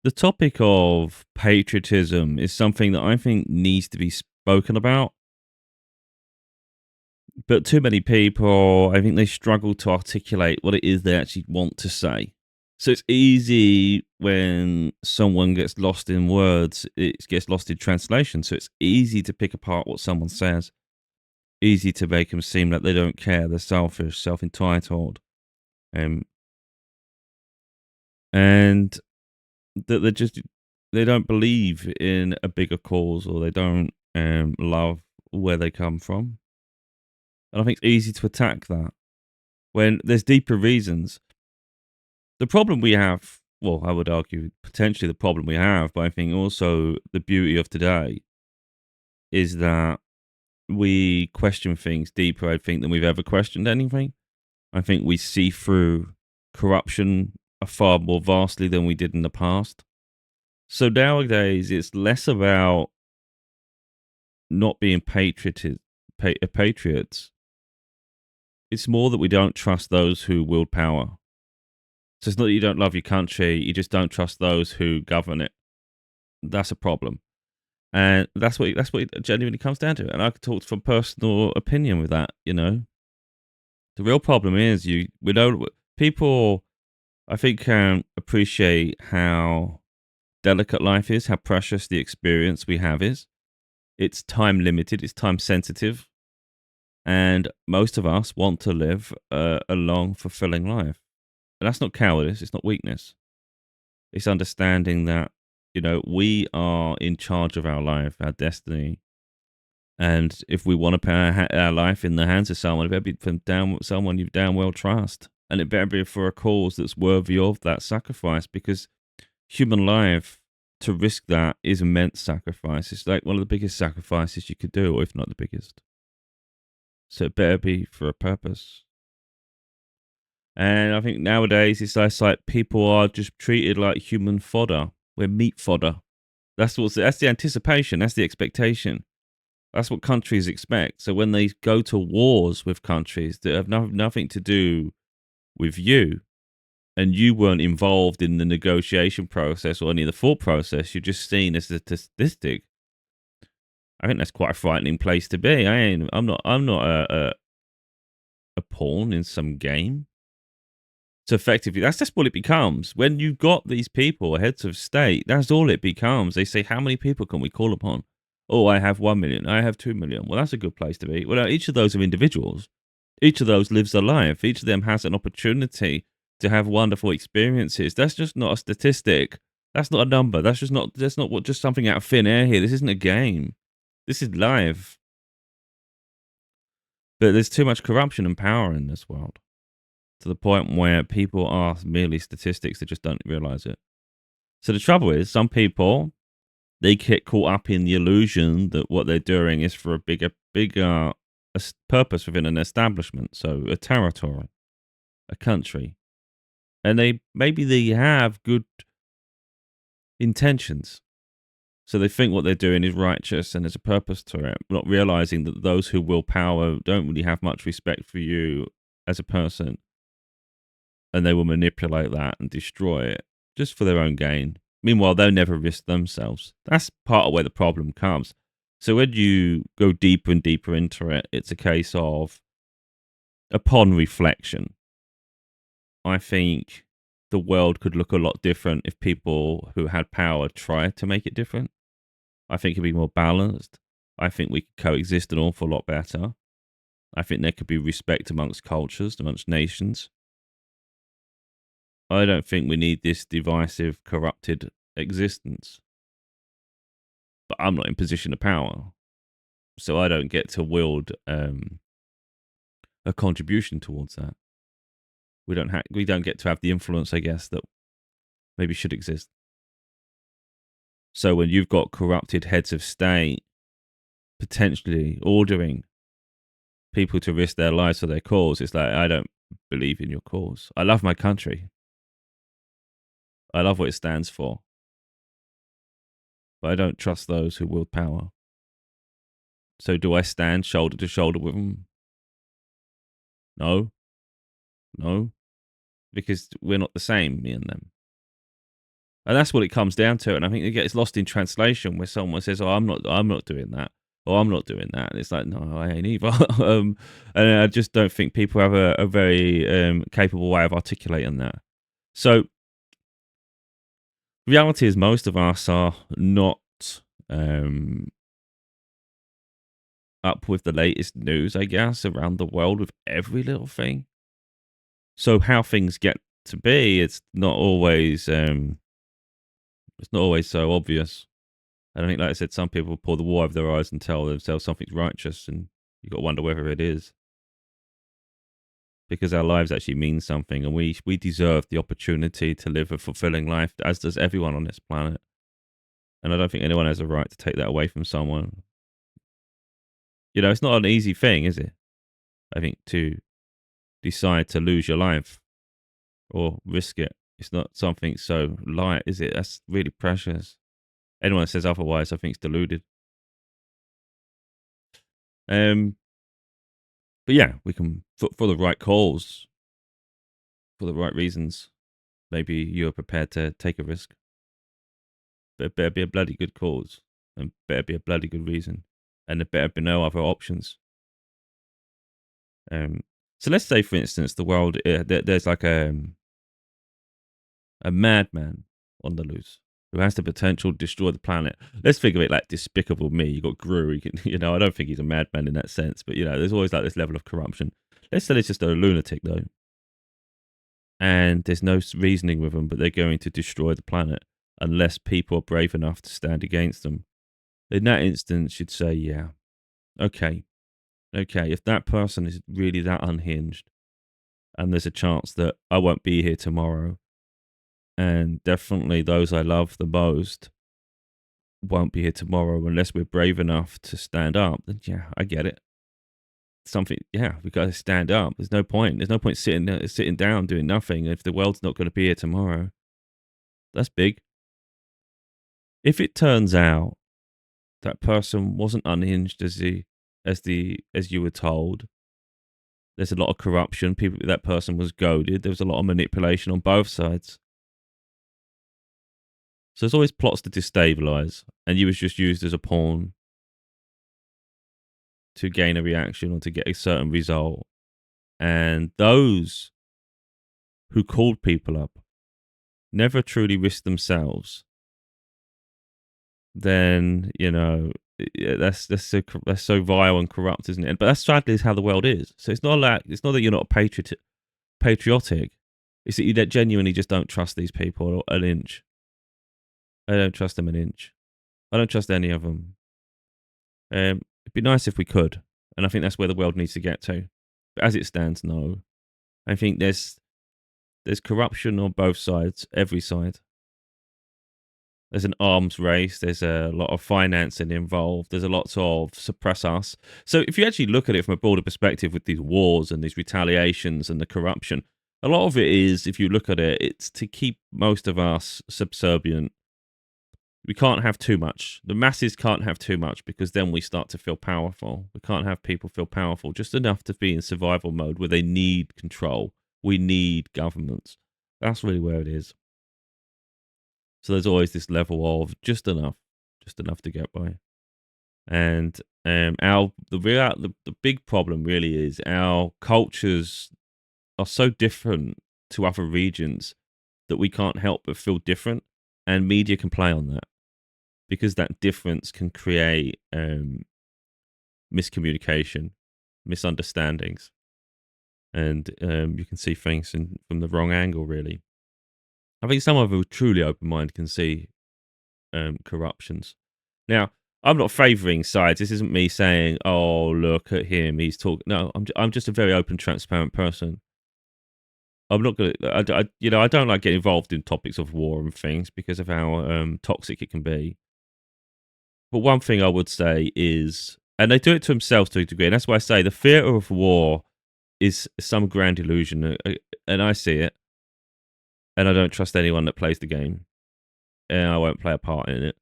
The topic of patriotism is something that I think needs to be spoken about, but too many people, I think they struggle to articulate what it is they actually want to say. So it's easy when someone gets lost in words, it gets lost in translation. So it's easy to pick apart what someone says, easy to make them seem like they don't care, they're selfish, self entitled, um, and that they don't believe in a bigger cause, or they don't love where they come from. And I think it's easy to attack that when there's deeper reasons. The problem we have, well, I would argue potentially the problem we have, but I think also the beauty of today is that we question things deeper, I think, than we've ever questioned anything. I think we see through corruption far more vastly than we did in the past. So nowadays, it's less about not being patriots. It's more that we don't trust those who wield power. So it's not that you don't love your country, you just don't trust those who govern it. That's a problem. And that's what it genuinely comes down to. And I could talk from personal opinion with that, you know. The real problem is we don't people I think can appreciate how delicate life is, how precious the experience we have is. It's time limited, it's time sensitive, and most of us want to live a long, fulfilling life. And that's not cowardice, it's not weakness. It's understanding that, we are in charge of our life, our destiny. And if we want to put our life in the hands of someone, it better be from someone you damn well trust. And it better be for a cause that's worthy of that sacrifice, because human life, to risk that, is immense sacrifice. It's like one of the biggest sacrifices you could do, or if not the biggest. So it better be for a purpose. And I think nowadays it's like people are just treated like human fodder. We're meat fodder. That's the anticipation. That's the expectation. That's what countries expect. So when they go to wars with countries that have nothing to do with you, and you weren't involved in the negotiation process or any of the thought process, you're just seen as a statistic. I think that's quite a frightening place to be. I'm not a pawn in some game. So effectively, that's just what it becomes. When you've got these people, heads of state, that's all it becomes. They say, how many people can we call upon? Oh, I have 1 million. I have 2 million. Well, that's a good place to be. Well, each of those are individuals. Each of those lives a life. Each of them has an opportunity to have wonderful experiences. That's just not a statistic. That's not a number. That's not what just something out of thin air here. This isn't a game. This is life. But there's too much corruption and power in this world, to the point where people are merely statistics that just don't realize it. So the trouble is, some people, they get caught up in the illusion that what they're doing is for a bigger purpose within an establishment, so a territory, a country, and they have good intentions. So they think what they're doing is righteous and there's a purpose to it, not realizing that those who will power don't really have much respect for you as a person, and they will manipulate that and destroy it just for their own gain. Meanwhile, they'll never risk themselves. That's part of where the problem comes. So when you go deeper and deeper into it, it's a case of, upon reflection, I think the world could look a lot different if people who had power tried to make it different. I think it'd be more balanced. I think we could coexist an awful lot better. I think there could be respect amongst cultures, amongst nations. I don't think we need this divisive, corrupted existence. But I'm not in position of power, so I don't get to wield a contribution towards that. We don't get to have the influence, I guess, that maybe should exist. So when you've got corrupted heads of state potentially ordering people to risk their lives for their cause, it's like, I don't believe in your cause. I love my country. I love what it stands for. But I don't trust those who wield power. So do I stand shoulder to shoulder with them? No. No. Because we're not the same, me and them. And that's what it comes down to, and I think it gets lost in translation where someone says, "Oh, I'm not doing that," or "I'm not doing that," and it's like, "No, I ain't either." And I just don't think people have a very capable way of articulating that. So, reality is most of us are not um, up with the latest news, I guess, around the world with every little thing. So, how things get to be, it's not always so obvious. And I think, like I said, some people pull the wool over their eyes and tell themselves something's righteous, and you got to wonder whether it is, because our lives actually mean something, and we deserve the opportunity to live a fulfilling life, as does everyone on this planet. And I don't think anyone has a right to take that away from someone. It's not an easy thing, is it? I think to decide to lose your life or risk it. It's not something so light, is it? That's really precious. Anyone that says otherwise, I think, is deluded. Um, but yeah, we can for the right cause, for the right reasons. Maybe you're prepared to take a risk, but it better be a bloody good cause, and better be a bloody good reason, and there better be no other options. Um, so let's say, for instance, the world there's like a madman on the loose who has the potential to destroy the planet. Let's think of it like Despicable Me. You got Gru. I don't think he's a madman in that sense, but there's always like this level of corruption. Let's say it's just a lunatic though, and there's no reasoning with them, but they're going to destroy the planet unless people are brave enough to stand against them. In that instance, you'd say, yeah, okay, okay. If that person is really that unhinged, and there's a chance that I won't be here tomorrow, and definitely those I love the most won't be here tomorrow unless we're brave enough to stand up, then yeah, I get it. We got to stand up. There's no point. There's no point sitting down doing nothing if the world's not going to be here tomorrow. That's big. If it turns out that person wasn't unhinged as you were told, there's a lot of corruption. That person was goaded. There was a lot of manipulation on both sides. So there's always plots to destabilize, and you was just used as a pawn to gain a reaction or to get a certain result. And those who called people up never truly risked themselves. Then that's so vile and corrupt, isn't it? But that's sadly is how the world is. So it's not that you're not patriotic. It's that you genuinely just don't trust these people an inch. I don't trust them an inch. I don't trust any of them. It'd be nice if we could, and I think that's where the world needs to get to. But as it stands, no. I think there's corruption on both sides, every side. There's an arms race. There's a lot of financing involved. There's a lot of suppress us. So if you actually look at it from a broader perspective with these wars and these retaliations and the corruption, a lot of it is, if you look at it, it's to keep most of us subservient. We can't have too much. The masses can't have too much because then we start to feel powerful. We can't have people feel powerful, just enough to be in survival mode where they need control. We need governments. That's really where it is. So there's always this level of just enough to get by. And the big problem really is our cultures are so different to other regions that we can't help but feel different, and media can play on that because that difference can create miscommunication, misunderstandings, and you can see things from the wrong angle. Really, I think someone with a truly open mind can see corruptions. Now, I'm not favouring sides. This isn't me saying, "Oh, look at him, he's talking." No, I'm just a very open, transparent person. I'm not gonna, I don't like getting involved in topics of war and things because of how toxic it can be. But one thing I would say is, and they do it to themselves to a degree, and that's why I say the fear of war is some grand illusion, and I see it, and I don't trust anyone that plays the game, and I won't play a part in it.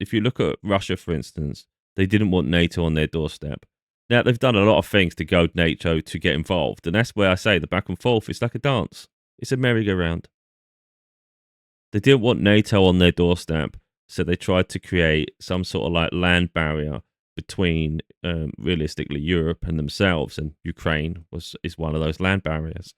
If you look at Russia, for instance, they didn't want NATO on their doorstep. Now, they've done a lot of things to goad NATO to get involved, and that's where I say the back and forth is like a dance. It's a merry-go-round. They didn't want NATO on their doorstep, so they tried to create some sort of like land barrier between, realistically, Europe and themselves, and Ukraine is one of those land barriers.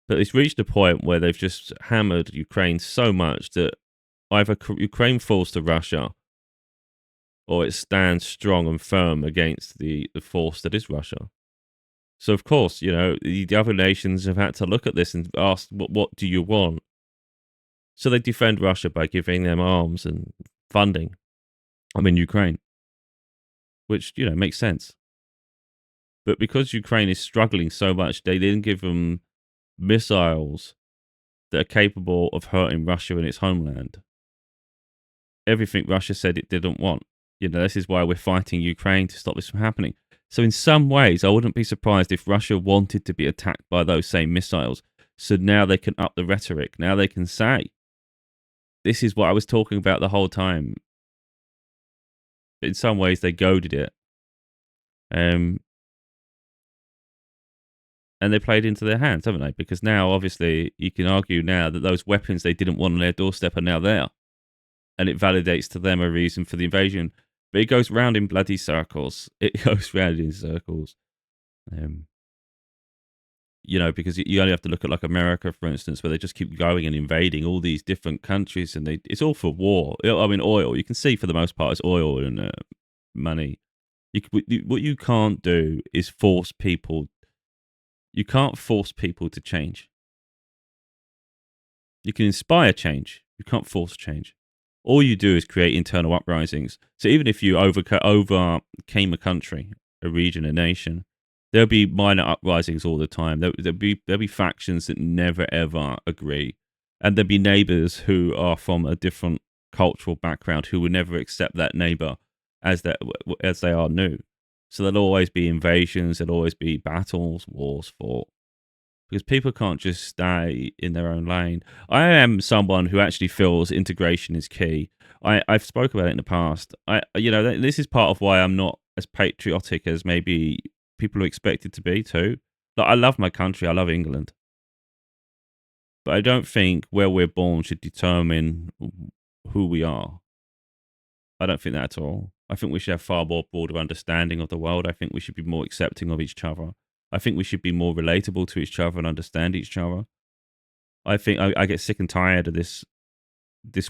But it's reached a point where they've just hammered Ukraine so much that either Ukraine falls to Russia or it stands strong and firm against the force that is Russia. So of course, the other nations have had to look at this and ask, what do you want? So they defend Russia by giving them arms and funding. I mean, Ukraine, which, makes sense. But because Ukraine is struggling so much, they didn't give them missiles that are capable of hurting Russia in its homeland. Everything Russia said it didn't want. This is why we're fighting Ukraine to stop this from happening. So in some ways, I wouldn't be surprised if Russia wanted to be attacked by those same missiles. So now they can up the rhetoric. Now they can say, this is what I was talking about the whole time. In some ways, they goaded it. And they played into their hands, haven't they? Because now, obviously, you can argue now that those weapons they didn't want on their doorstep are now there. And it validates to them a reason for the invasion. But it goes round in bloody circles. It goes round in circles. Because you only have to look at like America, for instance, where they just keep going and invading all these different countries, and it's all for war. I mean, oil. You can see for the most part it's oil and money. What you can't do is force people. You can't force people to change. You can inspire change. You can't force change. All you do is create internal uprisings. So even if you overcame a country, a region, a nation, there'll be minor uprisings all the time. There'll be factions that never ever agree, and there'll be neighbors who are from a different cultural background who will never accept that neighbor as they are new. So there'll always be invasions. There'll always be battles, wars fought, because people can't just stay in their own lane. I am someone who actually feels integration is key. I've spoke about it in the past. This is part of why I'm not as patriotic as maybe people are expected to be too. Like, I love my country. I love England. But I don't think where we're born should determine who we are. I don't think that at all. I think we should have far more broader understanding of the world. I think we should be more accepting of each other. I think we should be more relatable to each other and understand each other. I think I get sick and tired of this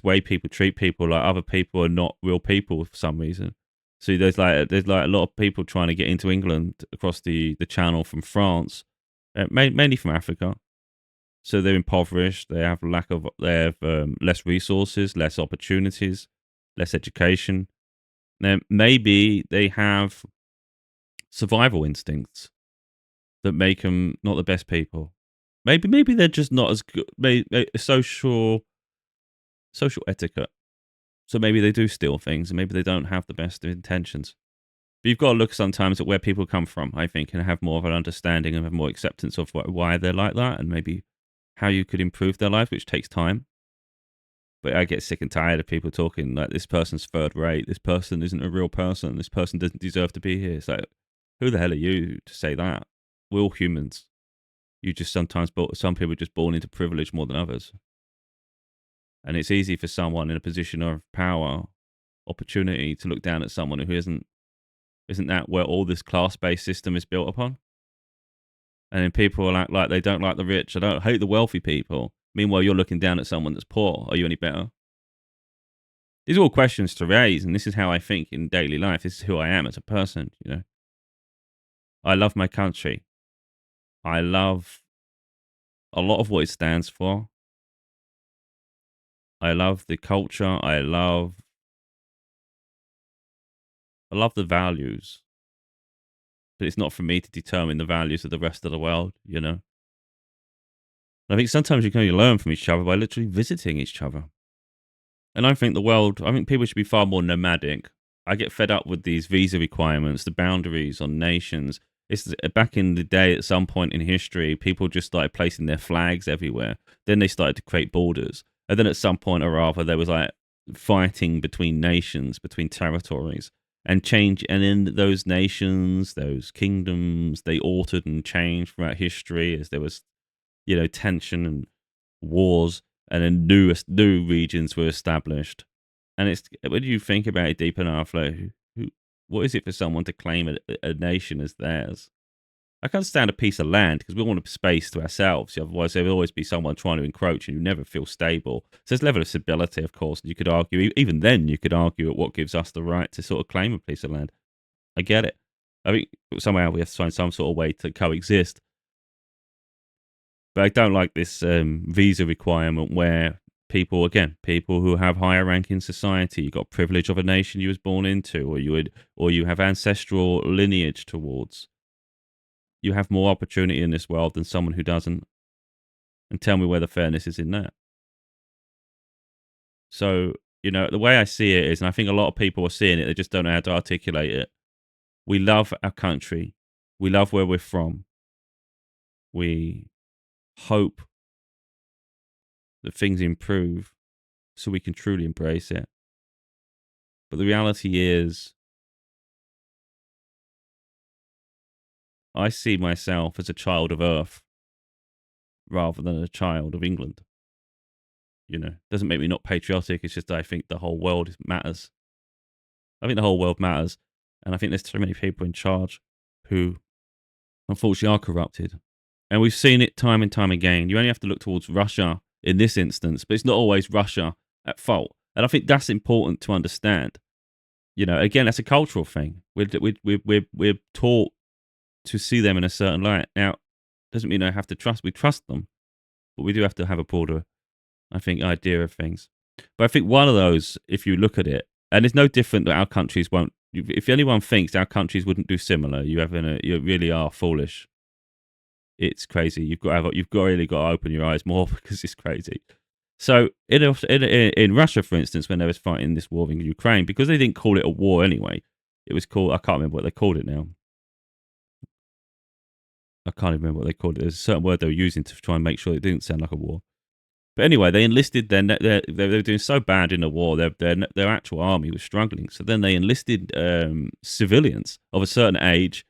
way people treat people like other people are not real people for some reason. So there's like a lot of people trying to get into England across the channel from France, mainly from Africa. So they're impoverished. They have less resources, less opportunities, less education. Now maybe they have survival instincts that make them not the best people. Maybe they're just not as good. Social etiquette. So maybe they do steal things, and maybe they don't have the best of intentions. But you've got to look sometimes at where people come from, I think, and have more of an understanding and have more acceptance of why they're like that, and maybe how you could improve their life, which takes time. But I get sick and tired of people talking like this person's third rate, this person isn't a real person, this person doesn't deserve to be here. It's like, who the hell are you to say that? We're all humans. You just some people are just born into privilege more than others. And it's easy for someone in a position of power, opportunity, to look down at someone who isn't that where all this class-based system is built upon. And then people will act like they don't like the rich. I don't hate the wealthy people. Meanwhile, you're looking down at someone that's poor. Are you any better? These are all questions to raise, and this is how I think in daily life. This is who I am as a person, I love my country. I love a lot of what it stands for. I love the culture. I love the values. But it's not for me to determine the values of the rest of the world, I think sometimes you can only learn from each other by literally visiting each other. And I think people should be far more nomadic. I get fed up with these visa requirements, the boundaries on nations. It's back in the day, at some point in history, people just started placing their flags everywhere. Then they started to create borders. And then at some point or other, there was like fighting between nations, between territories, and change. And in those nations, those kingdoms, they altered and changed throughout history as there was, tension and wars. and then new regions were established. And it's when you think about it deep enough, like what is it for someone to claim a nation as theirs? I can understand a piece of land because we want a space to ourselves. Otherwise, there will always be someone trying to encroach, and you never feel stable. So there's a level of stability, of course. And you could argue, even then, you could argue at what gives us the right to sort of claim a piece of land. I get it. I think somehow we have to find some sort of way to coexist. But I don't like this visa requirement where people who have higher rank in society, you got privilege of a nation you was born into, or you have ancestral lineage towards. You have more opportunity in this world than someone who doesn't. And tell me where the fairness is in that. So, the way I see it is, and I think a lot of people are seeing it, they just don't know how to articulate it. We love our country. We love where we're from. We hope that things improve so we can truly embrace it. But the reality is, I see myself as a child of Earth rather than a child of England. Doesn't make me not patriotic. It's just I think the whole world matters. I think the whole world matters. And I think there's too many people in charge who, unfortunately, are corrupted. And we've seen it time and time again. You only have to look towards Russia in this instance, but it's not always Russia at fault. And I think that's important to understand. Again, that's a cultural thing. We're taught to see them in a certain light. Now, doesn't mean we trust them, but we do have to have a broader, I think, idea of things. But I think one of those, if you look at it, and it's no different that our countries won't. If anyone thinks our countries wouldn't do similar, you really are foolish. It's crazy. You've really got to open your eyes more because it's crazy. So in Russia, for instance, when they was fighting this war in Ukraine, because they didn't call it a war anyway, it was called, I can't remember what they called it now. I can't even remember what they called it. There's a certain word they were using to try and make sure it didn't sound like a war. But anyway, they enlisted. They were doing so bad in the war. Their actual army was struggling. So then they enlisted civilians of a certain age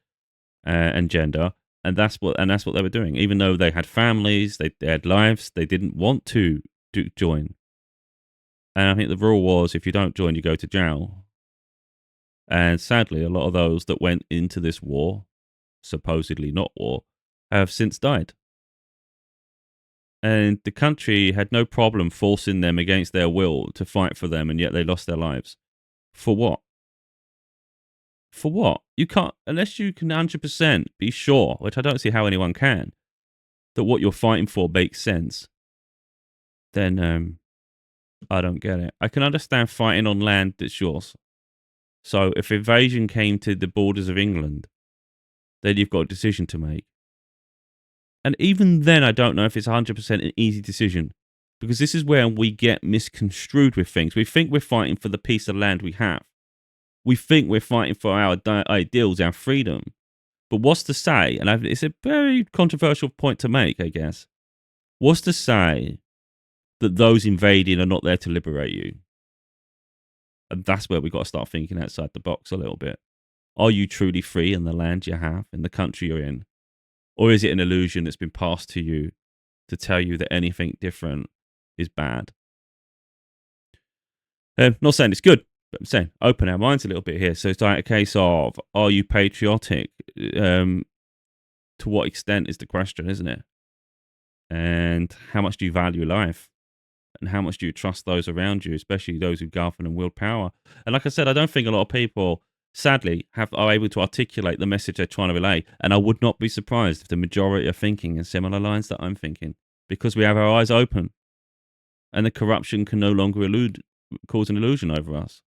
and gender, and that's what they were doing. Even though they had families, they had lives, they didn't want to join. And I think the rule was, if you don't join, you go to jail. And sadly, a lot of those that went into this war, supposedly not war, have since died. And the country had no problem forcing them against their will to fight for them, and yet they lost their lives. For what? For what? You can't, unless you can 100% be sure, which I don't see how anyone can, that what you're fighting for makes sense, then I don't get it. I can understand fighting on land that's yours. So if invasion came to the borders of England, then you've got a decision to make. And even then, I don't know if it's 100% an easy decision, because this is where we get misconstrued with things. We think we're fighting for the piece of land we have. We think we're fighting for our ideals, our freedom. But what's to say, and it's a very controversial point to make, I guess, what's to say that those invading are not there to liberate you? And that's where we've got to start thinking outside the box a little bit. Are you truly free in the land you have, in the country you're in? Or is it an illusion that's been passed to you to tell you that anything different is bad? Not saying it's good, but I'm saying open our minds a little bit here. So it's like a case of, are you patriotic? To what extent is the question, isn't it? And how much do you value life? And how much do you trust those around you, especially those who govern and wield power? And like I said, I don't think a lot of people, sadly, are able to articulate the message they're trying to relay. And I would not be surprised if the majority are thinking in similar lines that I'm thinking, because we have our eyes open and the corruption can no longer cause an illusion over us.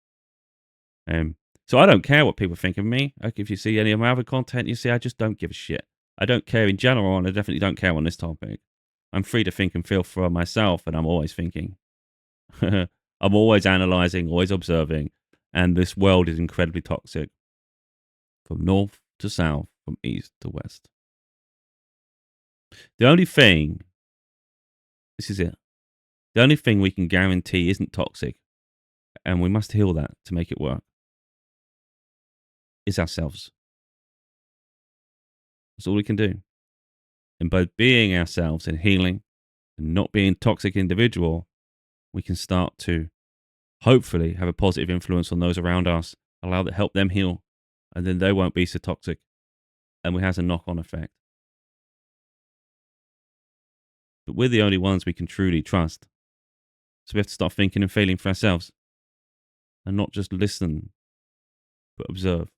So I don't care what people think of me. Like, if you see any of my other content, you see I just don't give a shit. I don't care in general, and I definitely don't care on this topic. I'm free to think and feel for myself, and I'm always thinking. I'm always analysing, always observing, and this world is incredibly toxic. From north to south, from east to west. The only thing, this is it, the only thing we can guarantee isn't toxic, and we must heal that to make it work, is ourselves. That's all we can do. And by being ourselves and healing and not being a toxic individual, we can start to hopefully have a positive influence on those around us, help them heal, and then they won't be so toxic, and it has a knock-on effect. But we're the only ones we can truly trust. So we have to start thinking and feeling for ourselves and not just listen, but observe.